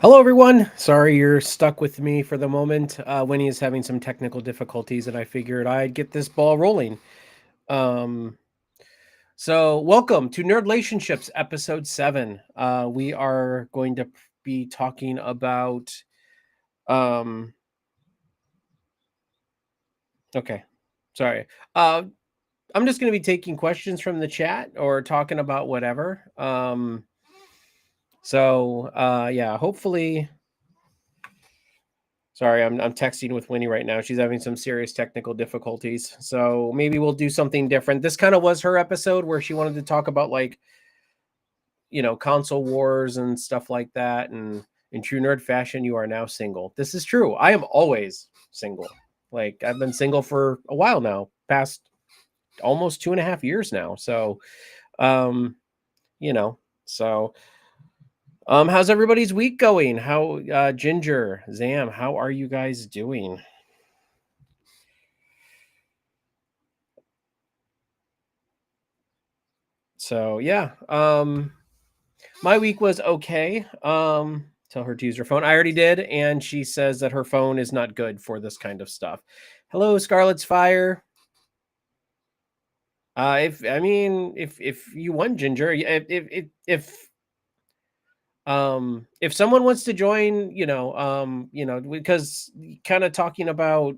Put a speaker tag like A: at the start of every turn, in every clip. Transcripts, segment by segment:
A: Hello, everyone. Sorry you're stuck with me for the moment. Winnie is having some technical difficulties, and I figured I'd get this ball rolling. Um, so, welcome to Nerdlationships, episode 7. We are going to be talking about. Um, okay, sorry. I'm just going to be taking questions from the chat or talking about whatever. Yeah, hopefully. Sorry, I'm texting with Winnie right now. She's having some serious technical difficulties. So maybe we'll do something different. This kind of was her episode where she wanted to talk about console wars and stuff like that. And in true nerd fashion, you are now single. This is true. I am always single. Like I've been single for a while now, past almost 2.5 years now. So, um, you know, so how's everybody's week going? How Ginger, Zam, how are you guys doing? So yeah, my week was okay. Tell her to use her phone. I already did, and she says that her phone is not good for this kind of stuff. Hello, Scarlet's Fire. If you want Ginger, if someone wants to join, because kind of talking about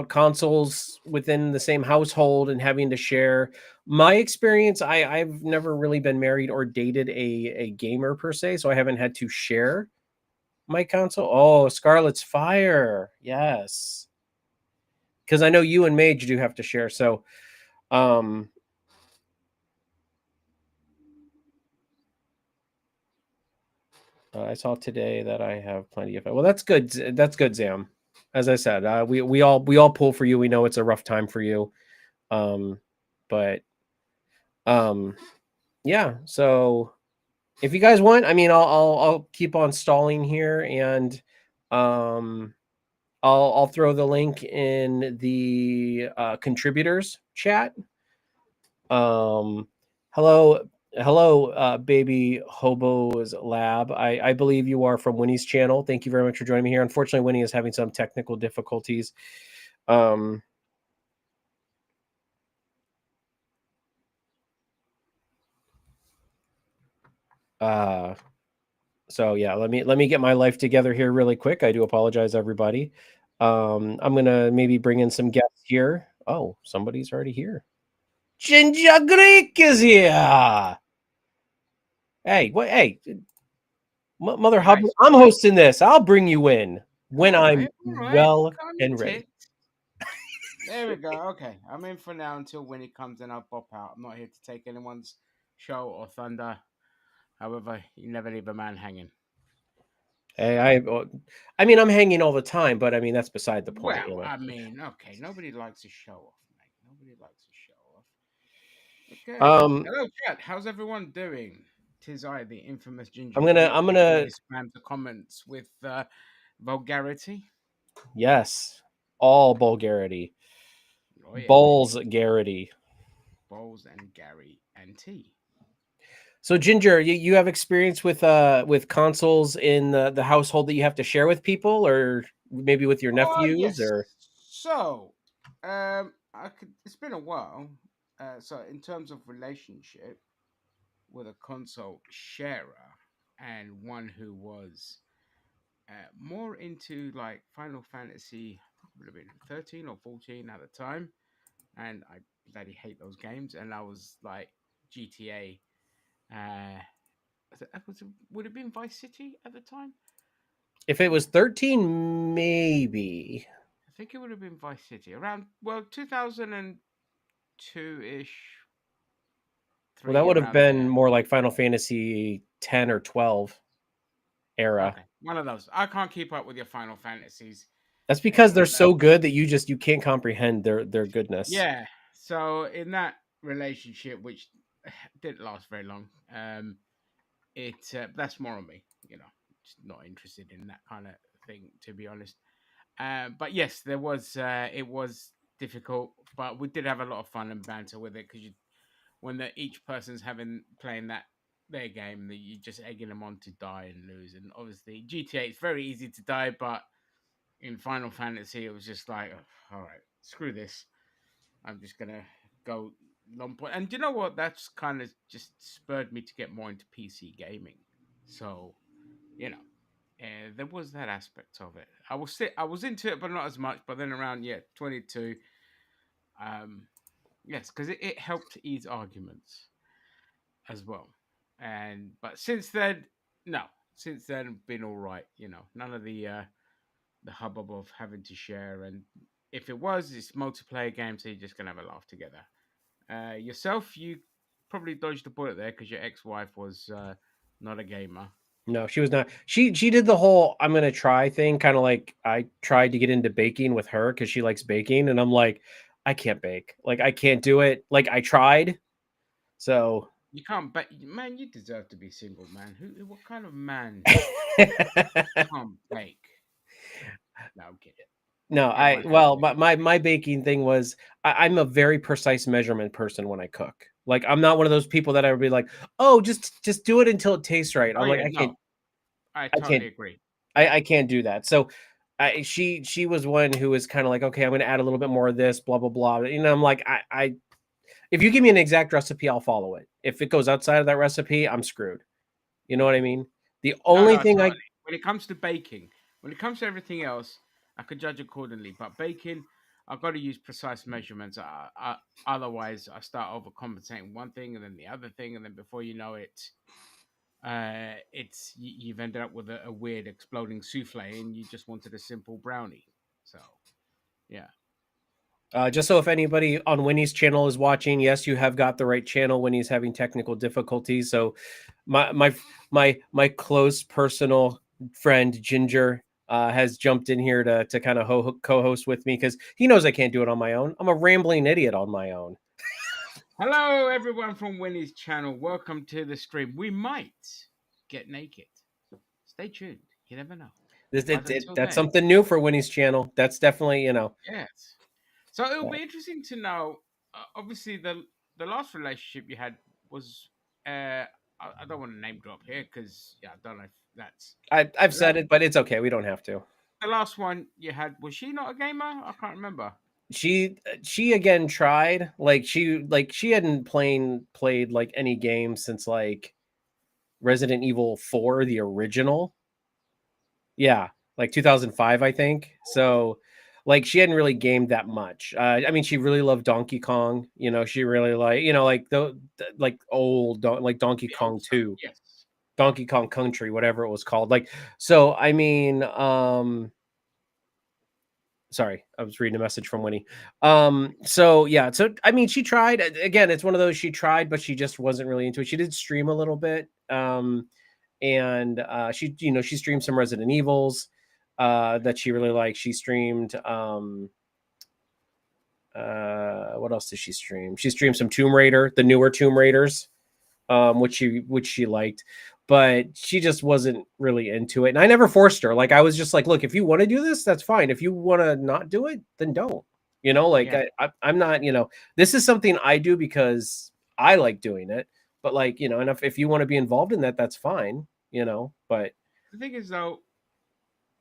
A: consoles within the same household and having to share my experience. I've never really been married or dated a gamer per se, so I haven't had to share my console. Oh, Scarlet's Fire. Yes. Because I know you and Mage do have to share. So um I saw today that I have plenty of. Well, that's good. That's good, Zam. As I said, we all pull for you. We know it's a rough time for you. Um, but yeah. So if you guys want, I'll keep on stalling here, and I'll throw the link in the contributors chat. Um, hello, baby hobos lab. I believe you are from Winnie's channel. Thank you very much for joining me here. Unfortunately, Winnie is having some technical difficulties. Um, uh, so yeah, let me get my life together here really quick. I do apologize, everybody. I'm gonna maybe bring in some guests here. Oh, somebody's already here. Ginger Greek is here. Hey, what? Hey, Mother Hubbard,
B: Nice.
A: I'm hosting this. I'll bring you in when
B: All
A: I'm
B: right, all right.
A: well
B: Calm your
A: and ready.
B: tits. There we go. Okay, I'm in for now until when it comes, and I'll pop out. I'm not here to take anyone's show or thunder. However, you never leave a man hanging.
A: Hey, I'm hanging all the time, but that's beside the point.
B: Well, I mean, okay, nobody likes a show off, mate. Nobody likes a show off. Okay.
A: Um,
B: Hello, chat. How's everyone doing? Tis I, the infamous Ginger
A: I'm gonna,
B: Greek,
A: I'm
B: who
A: gonna,
B: always spams the comments with vulgarity.
A: yes, all vulgarity,
B: Oh yeah, baby.
A: balls, Garrity.
B: Bowles and Gary and T.
A: So Ginger, you have experience with consoles in the household that you have to share with people, or maybe with your
B: Oh
A: nephews,
B: yes.
A: or
B: So, I could. It's been a while. So in terms of relationship with a console sharer and one who was more into like Final Fantasy, I think it would have been 13 or 14 at the time, and I bloody hate those games. And I was like GTA. Uh, would it have been Vice City at the time?
A: if it was 13, maybe.
B: I think it would have been Vice City around 2002 ish,
A: Well, that
B: three
A: would have
B: around
A: been
B: there.
A: more like Final Fantasy 10 or 12 era.
B: Okay, one of those. I can't keep up with your Final Fantasies.
A: That's because they're
B: In that,
A: so good that you can't comprehend their goodness.
B: yeah. So in that relationship, which didn't last very long, it that's more on me. Just not interested in that kind of thing, to be honest. But yes, there was. It was difficult, but we did have a lot of fun and banter with it because when each person's having playing that their game that you're just egging them on to die and lose. And obviously, GTA it's very easy to die, but in Final Fantasy, it was just like, "Oh, all right, screw this. I'm just gonna go long point." And do you know what? That's kind of just spurred me to get more into PC gaming. So you know, there was that aspect of it. I was into it, but not as much. But then around 22, um, yes, because it helped to ease arguments as well. And but since then, no, since then been all right. None of the hubbub of having to share. And if it was, it's multiplayer game, so you're just gonna have a laugh together. Yourself, you probably dodged the bullet there because your ex-wife was not a gamer.
A: No, she was not. She did the whole "I'm gonna try" thing, kind of like I tried to get into baking with her because she likes baking, and I'm like, I can't bake. Like I can't do it. Like I tried. So
B: You can't bake, man. You deserve to be single, man. What kind of man can't bake? No, I'm kidding.
A: no,
B: Everyone has
A: well,
B: their.
A: my baking thing was I'm a very precise measurement person when I cook. Like I'm not one of those people that I would be like, oh, just do it until it tastes right.
B: Oh
A: I'm like,
B: yeah, no, I
A: I
B: totally
A: can't,
B: agree. Yeah,
A: I can't do that. So she was one who was kind of like, okay, I'm going to add a little bit more of this, blah blah blah. I'm like, if you give me an exact recipe, I'll follow it. If it goes outside of that recipe, I'm screwed. You know what I mean? The
B: no,
A: only
B: no,
A: thing
B: totally. When it comes to baking, when it comes to everything else, I could judge accordingly. But baking, I've got to use precise measurements. Otherwise, I start overcompensating one thing and then the other thing, and then before you know it, you've ended up with a weird exploding souffle, and you just wanted a simple brownie. So yeah.
A: just so if anybody on Winnie's channel is watching, yes, you have got the right channel. Winnie's having technical difficulties, so my close personal friend Ginger has jumped in here to kind of co-host with me because he knows I can't do it on my own. I'm a rambling idiot on my own.
B: Hello, everyone from Winnie's channel. Welcome to the stream. We might get naked. Stay tuned. You never know. But until
A: That's
B: then,
A: something new for Winnie's channel. That's definitely
B: yes. So it'll be interesting to know. Obviously, the last relationship you had was. I don't want to name drop here because I don't know if that's
A: I've
B: allowed.
A: said it, but it's okay. We don't have to.
B: The last one you had, was she not a gamer? I can't remember.
A: She again tried she hadn't played like any game since like Resident Evil 4, the original. Yeah, like 2005, I think. So, like, she hadn't really gamed that much. I mean, she really loved Donkey Kong. She really like like old like Donkey
B: The old
A: Kong
B: stuff.
A: 2,
B: Yes.
A: Donkey Kong Country, whatever it was called. Like, so I mean, sorry, I was reading a message from Winnie. So yeah, so I mean, she tried. Again, it's one of those she tried, but she just wasn't really into it. She did stream a little bit. And she streamed some Resident Evils that she really liked. She streamed what else did she stream? She streamed some Tomb Raider, the newer Tomb Raiders, which she liked, but she just wasn't really into it. And I never forced her. Like I was just like, look, if you want to do this, that's fine. If you want to not do it, then don't. Like
B: Yeah.
A: I'm not. This is something I do because I like doing it. But like and if you want to be involved in that, that's fine. But
B: The thing is, though,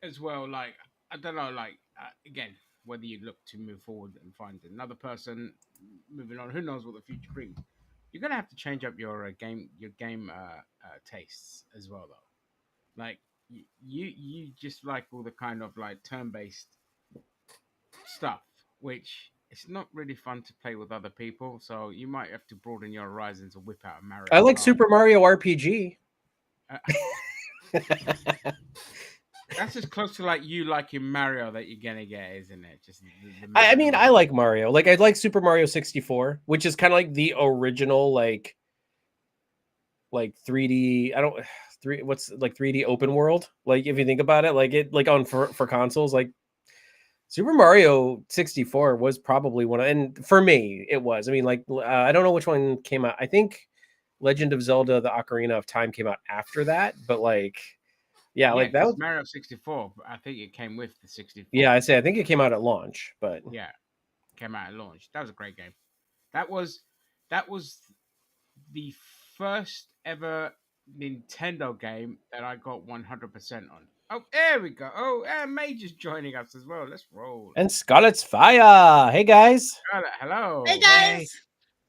B: as well, like I don't know, like again, whether you look to move forward and find another person, moving on, who knows what the future brings. You're gonna have to change up your game tastes as well, though. Like you just like all the kind of like turn based stuff, which it's not really fun to play with other people. So you might have to broaden your horizons and whip out a Mario
A: I like
B: Kart.
A: Super Mario RPG.
B: Uh, that's as close to like you liking Mario that you're gonna get, isn't it? Just the
A: I mean, I
B: Mario.
A: like Mario. Like I like Super Mario 64, which is kind of like the original like 3D. I don't three what's like 3D open world. Like if you think about it, like it like on for consoles, like Super Mario 64 was probably one of, and for me it was. I mean, like I don't know which one came out. I think Legend of Zelda: The Ocarina of Time came out after that, but like yeah,
B: Yeah,
A: like that
B: because
A: was,
B: Mario 64, I think it came with the 64.
A: yeah, I think it came out at launch, but
B: Yeah, came out at launch. That was a great game. That was that was the first ever Nintendo game that I got 100% on. Oh, there we go. Oh, Mage is joining us as well. Let's roll.
A: And Scarlet's Fire. Hey guys.
B: Hello.
C: Hey guys.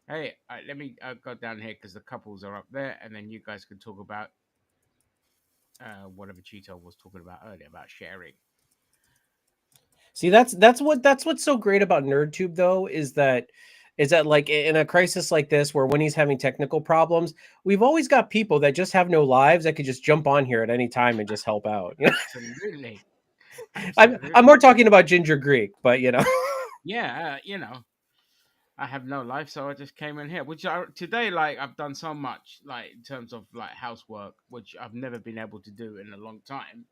B: Hey, let me go down here because the couples are up there, and then you guys can talk about whatever Cheeto was talking about earlier about sharing.
A: See, that's what's so great about NerdTube though is that like in a crisis like this where when he's having technical problems, we've always got people that just have no lives that could just jump on here at any time and just help out. You know?
B: Absolutely.
A: I'm more talking about Ginger Greek, but you know.
B: Yeah, you know, I have no life, so I just came in here. Which today, like, I've done so much, like in terms of like housework, which I've never been able to do in a long time.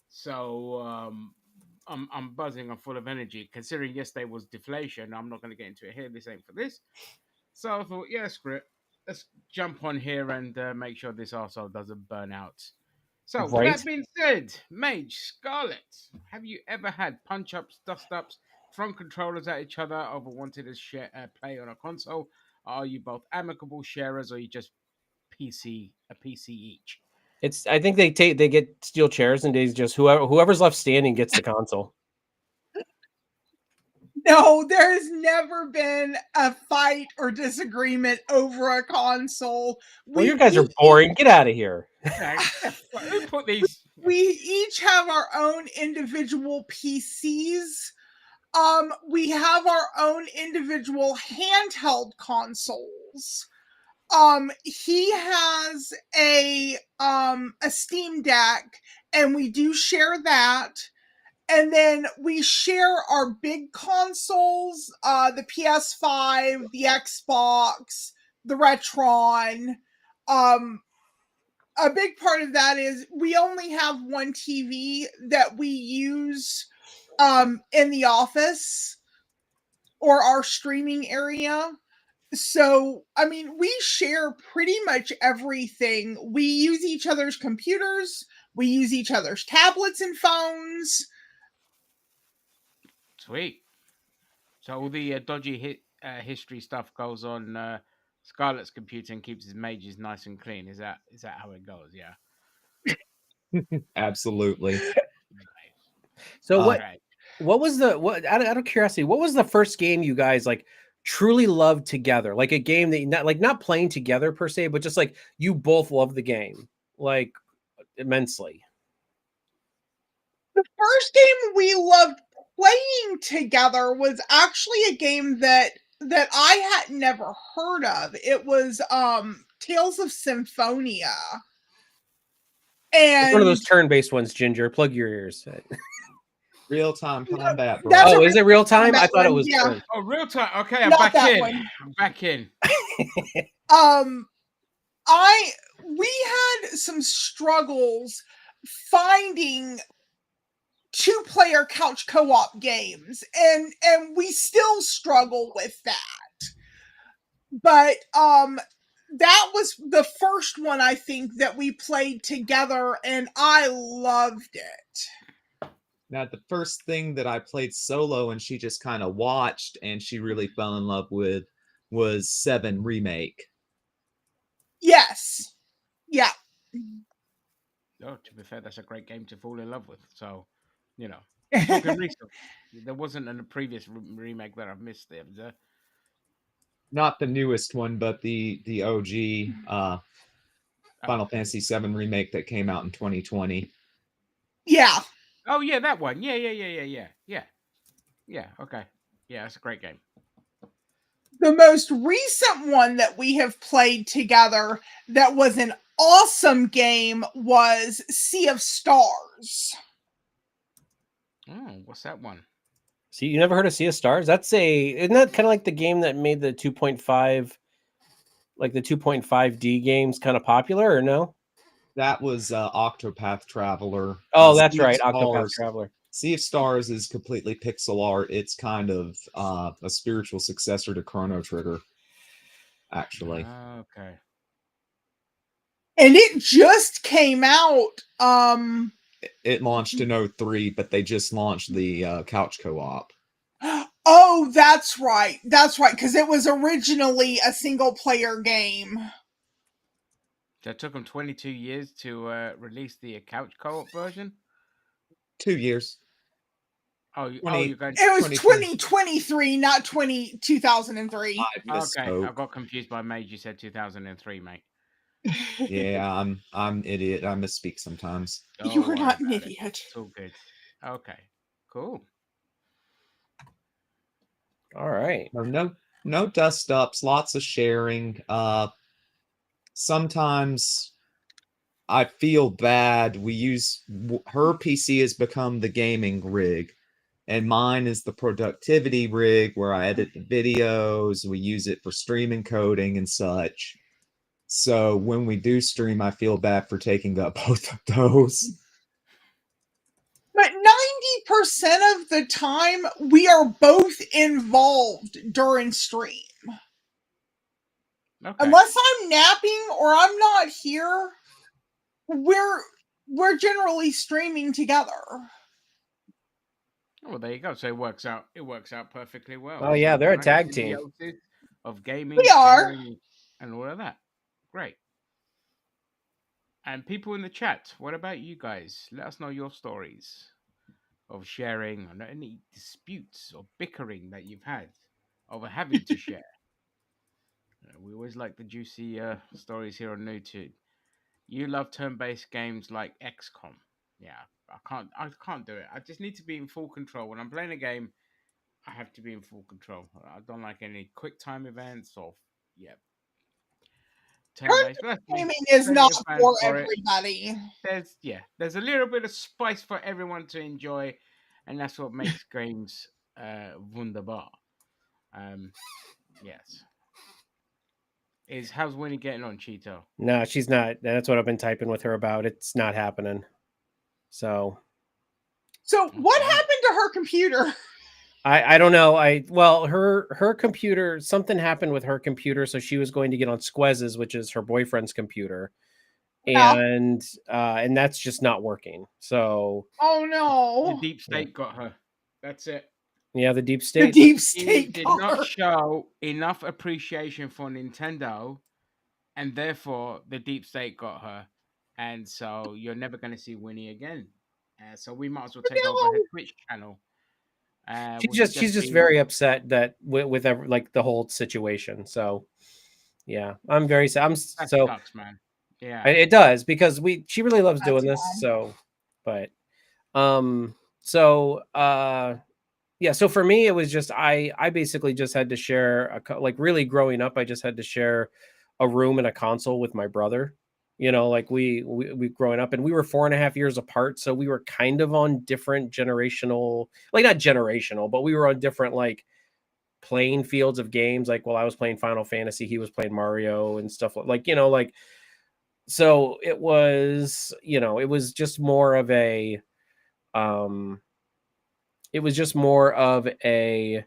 B: So I'm buzzing. I'm full of energy. Considering yesterday was deflation, I'm not going to get into it here. This ain't for this. So I thought, yeah, screw it. Let's jump on here and make sure this arsehole doesn't burn out. So, with
A: Right.
B: that being said, Mage, Scarlet, have you ever had punch ups, dust ups, thrown controllers at each other over wanting to share play on a console? Are you both amicable sharers, or you just a PC each?
A: I think they get steel chairs and they just whoever's left standing gets the console.
C: No, there's never been a fight or disagreement over a console.
A: Well, you guys are boring. Get out of here.
B: Who put these?
C: We each have our own individual PCs. We have our own individual handheld consoles. He has a Steam Deck, and we do share that. And then we share our big consoles, the PS5, the Xbox, the Retron. A big part of that is we only have one TV that we use in the office or our streaming area. So, I mean, we share pretty much everything. We use each other's computers, we use each other's tablets and phones.
B: Sweet. So all the dodgy history stuff goes on Scarlet's computer and keeps his mages nice and clean. Is that how it goes? Yeah.
D: Absolutely.
A: So what was out of curiosity, what was the first game you guys like truly loved together? Like a game that not playing together per se, but just like you both love the game like immensely.
C: The first game we loved playing together was actually a game that I had never heard of. It was Tales of Symphonia. And
A: it's one of those turn-based ones, Ginger. Plug your ears.
D: Real-time combat, bro.
C: That's
A: Oh, is it real time? I thought it was
C: yeah.
A: turn.
B: Oh, real time. Okay, I'm
C: Not
B: back
C: that
B: in.
C: one.
B: I'm back in.
C: We had some struggles finding two-player couch co-op games, and we still struggle with that. But that was the first one I think that we played together, and I loved it.
D: Now, the first thing that I played solo and she just kind of watched and she really fell in love with was 7 Remake.
C: Yes. Yeah.
B: Oh, to be fair, that's a great game to fall in love with. So, you know, there wasn't a previous remake that I've missed there. Was there?
D: Not the newest one, but the OG Final Fantasy VII Remake that came out in 2020.
C: Yeah.
B: Oh yeah, that one. Yeah. Okay. Yeah, that's a great game.
C: The most recent one that we have played together that was an awesome game was Sea of Stars.
B: Oh, what's that one?
A: See, you never heard of Sea of Stars? Isn't that kind of like the game that made the 2.5, like the 2.5D games kind of popular, or no?
D: That was Octopath Traveler.
A: Oh, that's right, Octopath Traveler.
D: Sea of Stars is completely pixel art. It's kind of a spiritual successor to Chrono Trigger, actually.
B: Okay.
C: And it just came out.
D: It launched in 2003, but they just launched the couch co-op.
C: Oh, that's right. That's right, because it was originally a single-player game.
B: So it took them 22 years to release the couch co-op version.
D: 2 years.
B: Oh, you
D: 20
B: you're going.
C: It was
D: 2020.
C: 2023, not 2003.
D: I
B: Okay, I
D: misspoke.
B: got confused by Mage. You said 2003, mate.
D: Yeah, I'm idiot. I misspeak sometimes.
C: You
B: Don't
C: were
B: worry
C: not an
B: about it.
C: idiot.
B: It's all good. Okay, cool.
A: All right.
D: No dust ups, lots of sharing. Sometimes I feel bad. We use her PC has become the gaming rig, and mine is the productivity rig where I edit the videos. We use it for streaming coding and such. So when we do stream, I feel bad for taking up both of those.
C: But 90% of the time, we are both involved during stream.
B: Okay.
C: Unless I'm napping or I'm not here, we're generally streaming together.
B: Well, there you go. So it works out. It works out perfectly well.
A: Oh, yeah,
B: So
A: they're a
B: nice
A: tag team.
B: symbiosis of gaming,
C: We are.
B: sharing, and all of that. Great. And people in the chat, what about you guys? Let us know your stories of sharing and any disputes or bickering that you've had over having to share. We always like the juicy stories here on NerdTube. You love turn-based games like XCOM. Yeah, I can't do it. I just need to be in full control. When I'm playing a game, I have to be in full control. I don't like any quick time events or turn-based. But that's me.
C: Gaming is
B: Plenty
C: not
B: of fans
C: for
B: for it.
C: everybody.
B: There's a little bit of spice for everyone to enjoy, and that's what makes games wunderbar. Yes. How's Winnie getting on, Cheeto?
A: No, she's not. That's what I've been typing with her about. It's not happening. So
C: What
B: Okay.
C: happened to her computer?
A: I don't know. Her computer, something happened with her computer, so she was going to get on Squez's, which is her boyfriend's computer.
C: Yeah.
A: And that's just not working. So
C: Oh
B: The
C: no.
B: deep state got her. That's it.
A: yeah, the deep
C: The
A: state.
C: deep
B: He
C: state
B: did
C: got
B: not
C: her.
B: show enough appreciation for Nintendo, and therefore the deep state got her. And so you're never going to see Winnie again. So we might as well take over her Twitch channel.
A: She's just very upset that with like the whole situation. So yeah, I'm very sad.
B: That
A: So
B: sucks, man. Yeah.
A: it does, because she really loves doing
C: That's
A: this.
C: mom.
A: So, but yeah, so for me it was just I basically just had to share like, really growing up, I just had to share a room and a console with my brother. Like we growing up, and we were 4.5 years apart, so we were kind of on different generational, like, not generational, but we were on different, like, playing fields of games. Like, while I was playing Final Fantasy, he was playing Mario and stuff like, so it was, it was just more of a it was just more of a,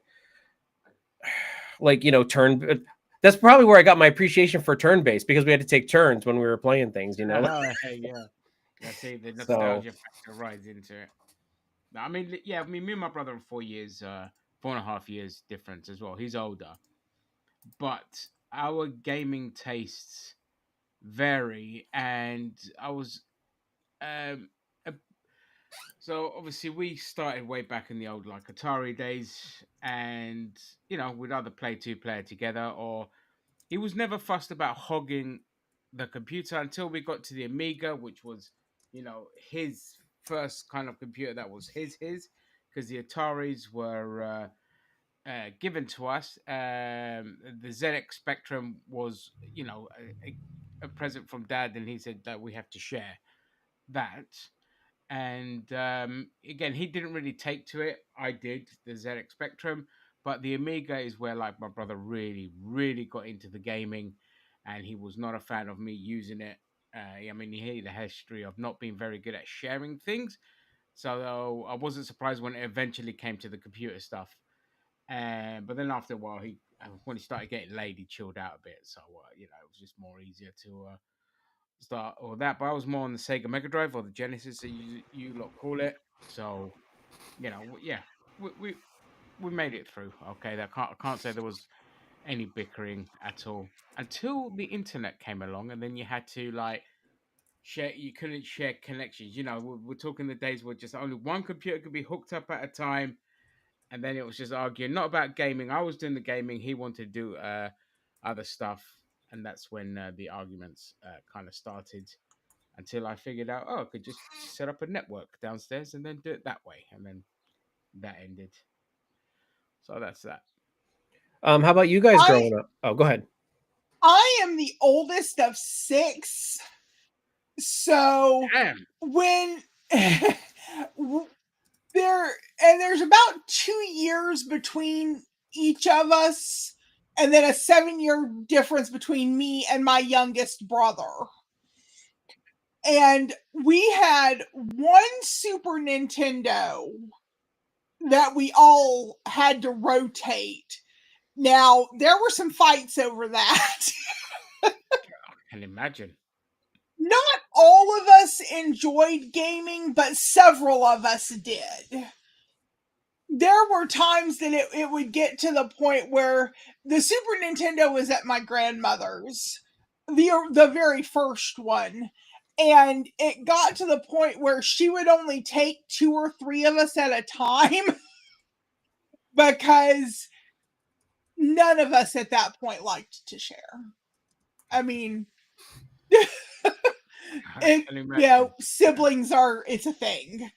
A: like, turn. That's probably where I got my appreciation for turn-based, because we had to take turns when we were playing things,
B: Yeah. I see the
A: So
B: nostalgia factor rides into it. No, I mean, me and my brother are 4 years, 4.5 years difference as well. He's older, but our gaming tastes vary, and I was, um, a- so obviously we started way back in the old, like, Atari days, and we'd either play two-player together, or he was never fussed about hogging the computer until we got to the Amiga, which was, his first kind of computer that was his, because the Ataris were given to us. The ZX Spectrum was, a present from Dad, and he said that we have to share that. And again, he didn't really take to it. I did, the ZX Spectrum, but the Amiga is where, like, my brother really, really got into the gaming, and he was not a fan of me using it. I mean, he had a history of not being very good at sharing things, so I wasn't surprised when it eventually came to the computer stuff. But then after a while, when he started getting laid, he chilled out a bit. So it was just more easier to start or that. But I was more on the Sega Mega Drive, or the Genesis, that you lot call it. So yeah, we made it through. Okay, I can't say there was any bickering at all until the internet came along, and then you had to like share. You couldn't share connections. You know, we're talking the days where just only one computer could be hooked up at a time, and then it was just arguing not about gaming. I was doing the gaming. He wanted to do other stuff, and that's when the arguments kind of started. Until I figured out, oh, I could just set up a network downstairs and then do it that way, and then that ended. So that's that.
A: How about you guys
C: I-
A: growing up? Oh, go ahead.
C: I am the oldest of 6. So
B: Damn.
C: when there's about 2 years between each of us, and then a 7-year difference between me and my youngest brother. And we had one Super Nintendo that we all had to rotate. Now, there were some fights over that.
B: I can imagine.
C: Not all of us enjoyed gaming, but several of us did. There were times that it would get to the point where the Super Nintendo was at my grandmother's, the very first one. And it got to the point where she would only take 2 or 3 of us at a time because none of us at that point liked to share. I mean, siblings it's a thing.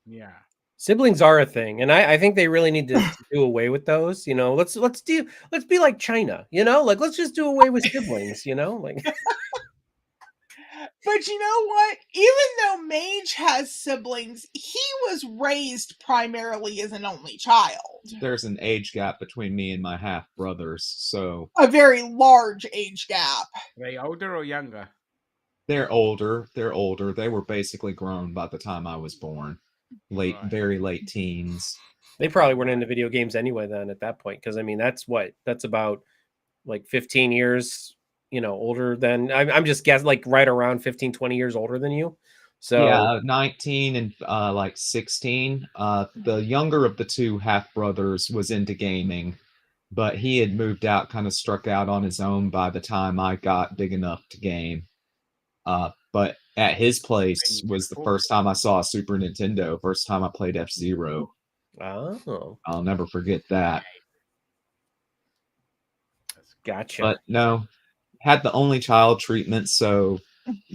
B: Yeah.
A: Siblings are a thing, and I think they really need to do away with those. You know, let's be like China. You know, like let's just do away with siblings. You know, like.
C: But you know what? Even though Mage has siblings, he was raised primarily as an only child.
D: There's an age gap between me and my half brothers, so
C: a very large age gap.
B: Are they older or younger?
D: They're older. They're older. They were basically grown by the time I was born. Very late teens.
A: They probably weren't into video games anyway then at that point, because I mean that's about like 15 years, you know, older than I'm just guessing, like right around 15, 20 years older than you. So
D: yeah, 19 and like 16. The younger of the two half brothers was into gaming, but he had moved out, kind of struck out on his own by the time I got big enough to game. But at his place was the first time I saw a Super Nintendo, first time I played F-Zero.
A: Oh.
D: I'll never forget that.
A: Gotcha.
D: But no, had the only child treatment, so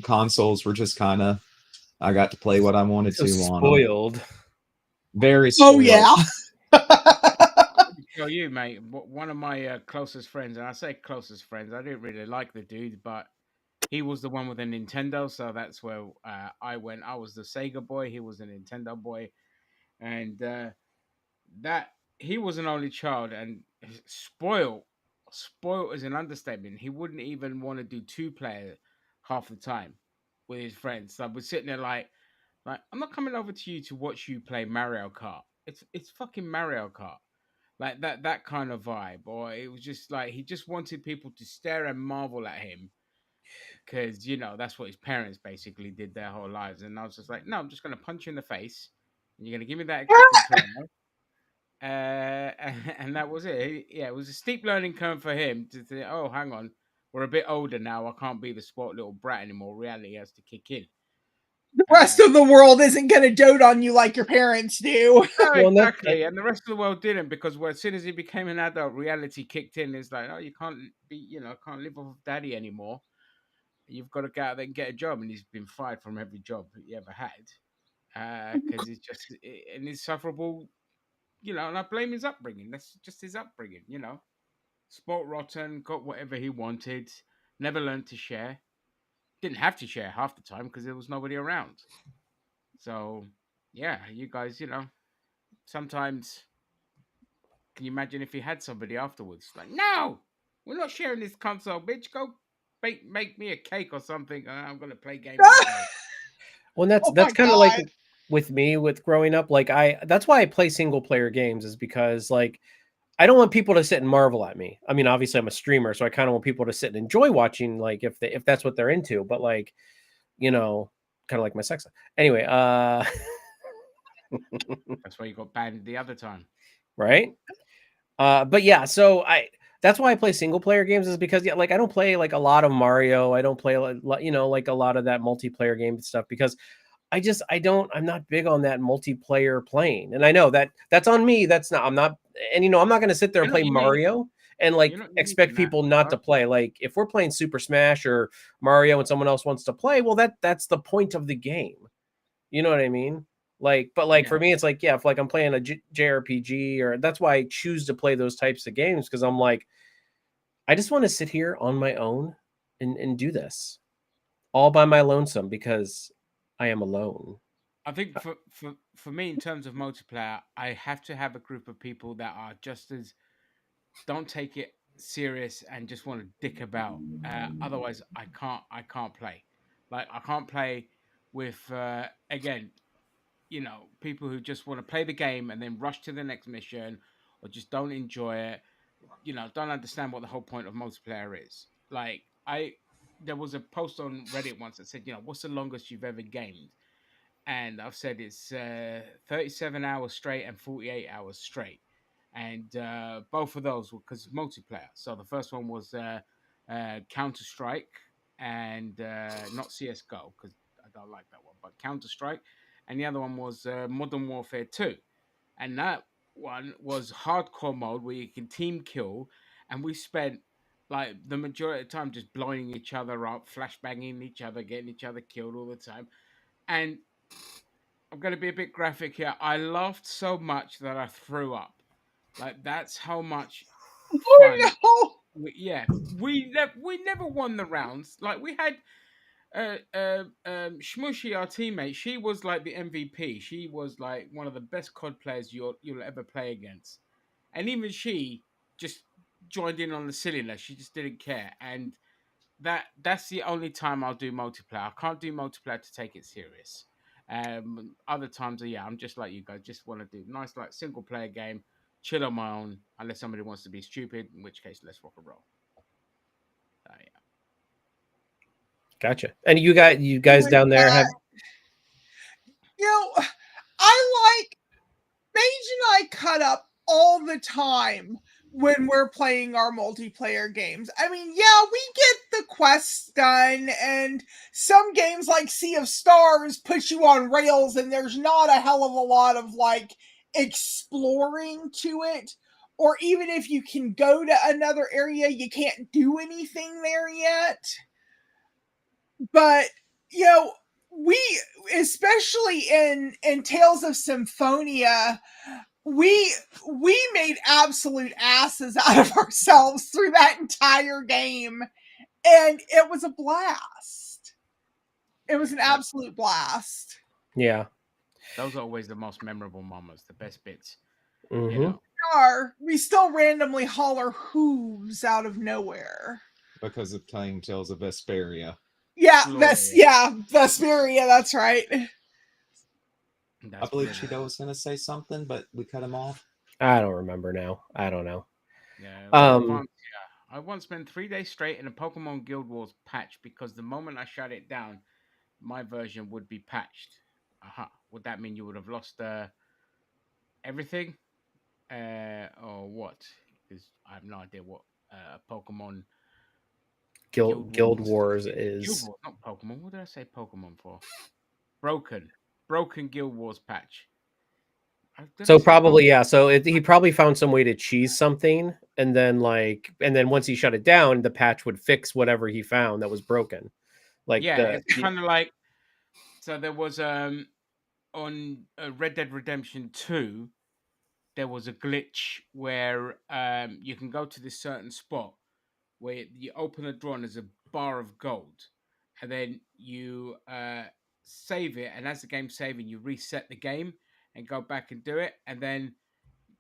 D: consoles were just kind of, I got to play what I wanted to on them.
A: Spoiled.
D: Very spoiled.
C: Oh, yeah.
B: Tell you, mate, one of my closest friends, and I say closest friends, I didn't really like the dude, but he was the one with a Nintendo, so that's where I went. I was the Sega boy, he was a Nintendo boy, and that he was an only child, and spoiled is an understatement. He wouldn't even want to do 2-player half the time with his friends. So we're sitting there like I'm not coming over to you to watch you play Mario Kart. It's fucking Mario Kart. Like that kind of vibe. Or it was just like he just wanted people to stare and marvel at him. Because, you know, that's what his parents basically did their whole lives. And I was just like, no, I'm just gonna punch you in the face. And you're gonna give me that extra controller. And that was it. It was a steep learning curve for him to say, oh, hang on, we're a bit older now. I can't be the sport little brat anymore. Reality has to kick in.
C: The rest of the world isn't going to dote on you like your parents do.
B: No, exactly. And the rest of the world didn't, because as soon as he became an adult, reality kicked in. It's like, oh, you can't can't live off of daddy anymore. You've got to go out there and get a job. And he's been fired from every job he ever had. Because it's just an insufferable, and I blame his upbringing. That's just his upbringing, Sport rotten, got whatever he wanted, never learned to share. Didn't have to share half the time because there was nobody around. So, yeah, you guys, sometimes, can you imagine if he had somebody afterwards? Like, no, we're not sharing this console, bitch. Go make me a cake or something, and I'm going to play games.
A: Well, that's kind of like with me with growing up. Like that's why I play single player games, is because like I don't want people to sit and marvel at me. I mean, obviously I'm a streamer, so I kind of want people to sit and enjoy watching, like if that's what they're into. But like, kind of like my sex life. Anyway,
B: that's why you got banned the other time,
A: right? But yeah, so that's why I play single player games, is because like I don't play like a lot of Mario. I don't play like a lot of that multiplayer game stuff, because I'm not big on that multiplayer playing. And I know that that's on me. I'm not, and I'm not going to sit there and
B: You're not
A: play
B: unique.
A: Mario and like
B: You're not unique
A: expect
B: in that.
A: people not to play. Like if we're playing Super Smash or Mario and someone else wants to play, well, that's the point of the game. You know what I mean? Like, but like for me, it's like, yeah, if like I'm playing a JRPG, or that's why I choose to play those types of games, because I'm like, I just want to sit here on my own and do this all by my lonesome, because I am alone.
B: I think for me, in terms of multiplayer, I have to have a group of people that are just as don't take it serious and just want to dick about. Otherwise, I can't play. Like I can't play with again, people who just want to play the game and then rush to the next mission, or just don't enjoy it. Don't understand what the whole point of multiplayer is. Like there was a post on Reddit once that said, what's the longest you've ever gamed? And I've said it's 37 hours straight and 48 hours straight, and both of those were because of multiplayer. So the first one was Counter Strike, and not CS:GO, because I don't like that one, but Counter Strike, and the other one was Modern Warfare 2, and that one was hardcore mode where you can team kill, and we spent like the majority of the time just blowing each other up, flashbanging each other, getting each other killed all the time. And I'm going to be a bit graphic here. I laughed so much that I threw up. Like that's how much fun.
C: Oh
B: We never won the rounds. Like we had Shmushy, our teammate. She was like the MVP. She was like one of the best COD players you'll ever play against. And even she just joined in on the silliness. She just didn't care. And that's the only time I'll do multiplayer. I can't do multiplayer to take it serious. Other times, yeah, I'm just like you guys. Just want to do nice, like single player game, chill on my own. Unless somebody wants to be stupid, in which case, let's rock and roll. Yeah.
A: Gotcha. And you guys
C: my
A: down there
C: God.
A: have
C: I like Mage and I cut up all the time when we're playing our multiplayer games. I mean, yeah, we get the quests done, and some games like Sea of Stars push you on rails, and there's not a hell of a lot of like exploring to it. Or even if you can go to another area, you can't do anything there yet. But we, especially in Tales of Symphonia, we made absolute asses out of ourselves through that entire game, and it was a blast. It was an absolute blast.
A: yeah.
B: Those are always the most memorable moments, the best bits.
A: Mm-hmm.
C: We still randomly holler hooves out of nowhere
D: because of playing Tales of Vesperia.
C: Yeah,
B: Glorious.
C: Vesperia, that's right.
D: I believe Cheeto was going to say something, but we cut him off.
A: I don't remember now. I don't know.
B: Yeah.
A: Um,
B: I once spent 3 days straight in a Pokemon Guild Wars patch because the moment I shut it down, my version would be patched. Would that mean you would have lost everything? Or what? Because I have no idea what Pokemon
A: Guild Wars is
B: Guild Wars, not Pokemon. What did I say Pokemon for? Broken Guild Wars patch.
A: so probably, yeah. So he probably found some way to cheese something, and then once he shut it down, the patch would fix whatever he found that was broken. Like
B: it's kind of like, so there was on Red Dead Redemption 2, there was a glitch where you can go to this certain spot where you open a drawer and there's a bar of gold, and then you save it, and as the game's saving, you reset the game and go back and do it, and then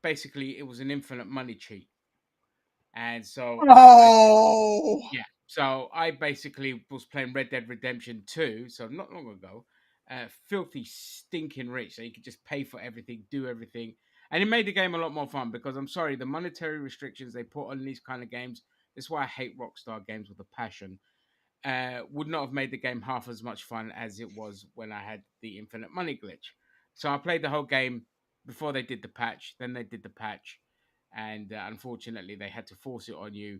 B: basically it was an infinite money cheat. And so so I basically was playing Red Dead Redemption 2, so not long ago, filthy stinking rich, so you could just pay for everything, do everything, and it made the game a lot more fun. Because I'm sorry, the monetary restrictions they put on these kind of games, that's why I hate Rockstar games with a passion, would not have made the game half as much fun as it was when I had the infinite money glitch. So I played the whole game before they did the patch, then they did the patch, and unfortunately, they had to force it on you.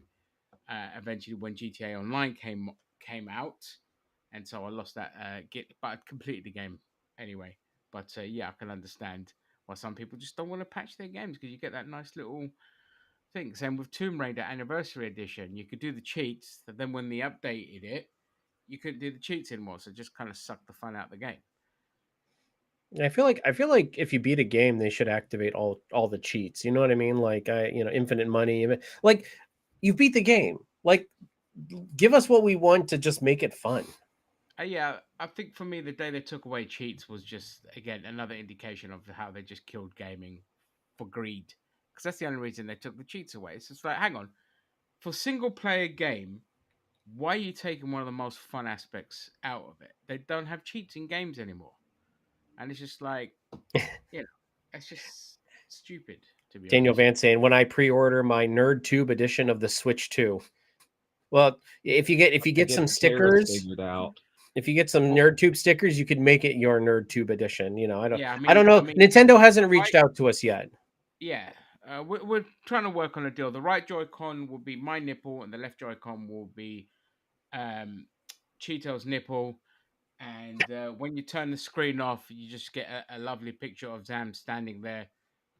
B: Eventually, when GTA Online came out, and so I lost that but I completed the game anyway. But yeah, I can understand why some people just don't want to patch their games, because you get that nice little thing. Same with Tomb Raider Anniversary Edition. You could do the cheats, but then when they updated it, you couldn't do the cheats anymore. So it just kind of sucked the fun out of the game.
A: I feel like if you beat a game, they should activate all the cheats. You know what I mean? Like infinite money. Like you beat the game. Like give us what we want to just make it fun.
B: Yeah, I think for me, the day they took away cheats was just, again, another indication of how they just killed gaming for greed. Because that's the only reason they took the cheats away. It's just like, hang on, for single player game, why are you taking one of the most fun aspects out of it? They don't have cheats in games anymore. And it's just like, it's just stupid, to be
A: Daniel
B: honest.
A: Van saying, when I pre-order my NerdTube edition of the Switch 2. Well, if you get some stickers,
D: figured out.
A: If you get some NerdTube stickers, you could make it your NerdTube edition. I don't know. Nintendo hasn't reached out to us yet.
B: Yeah, we're trying to work on a deal. The right Joy-Con will be my nipple, and the left Joy-Con will be Cheeto's nipple. And when you turn the screen off, you just get a lovely picture of Zam standing there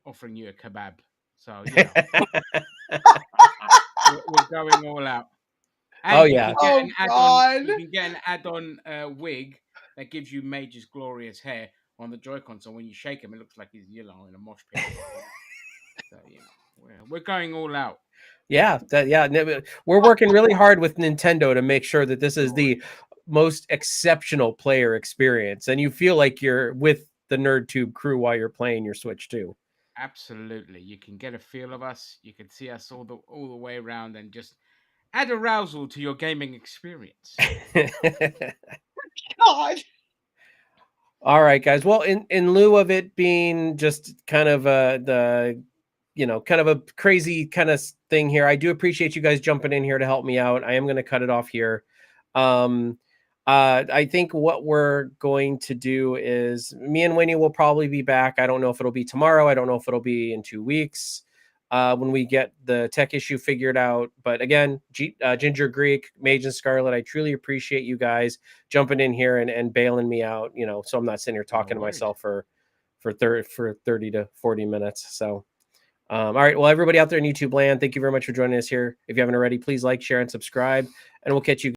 B: offering you a kebab. So, we're going all out. And you can get an add-on. You can get an add-on wig that gives you Mage's glorious hair on the Joy-Con. So when you shake him, it looks like he's in a mosh pit. So we're going all out.
A: Yeah, we're working really hard with Nintendo to make sure that this is the most exceptional player experience, and you feel like you're with the NerdTube crew while you're playing your Switch 2.
B: Absolutely, you can get a feel of us. You can see us all the way around, and just add arousal to your gaming experience.
C: God.
A: All right, guys. Well, in lieu of it being just kind of kind of a crazy kind of thing here, I do appreciate you guys jumping in here to help me out. I am going to cut it off here. I think what we're going to do is me and Winnie will probably be back. I don't know if it'll be tomorrow. I don't know if it'll be in 2 weeks when we get the tech issue figured out. But again, Ginger Greek, Mage and Scarlet, I truly appreciate you guys jumping in here and bailing me out, so I'm not sitting here talking to myself for 30 to 40 minutes. So, all right. Well, everybody out there in YouTube land, thank you very much for joining us here. If you haven't already, please like, share, and subscribe, and we'll catch you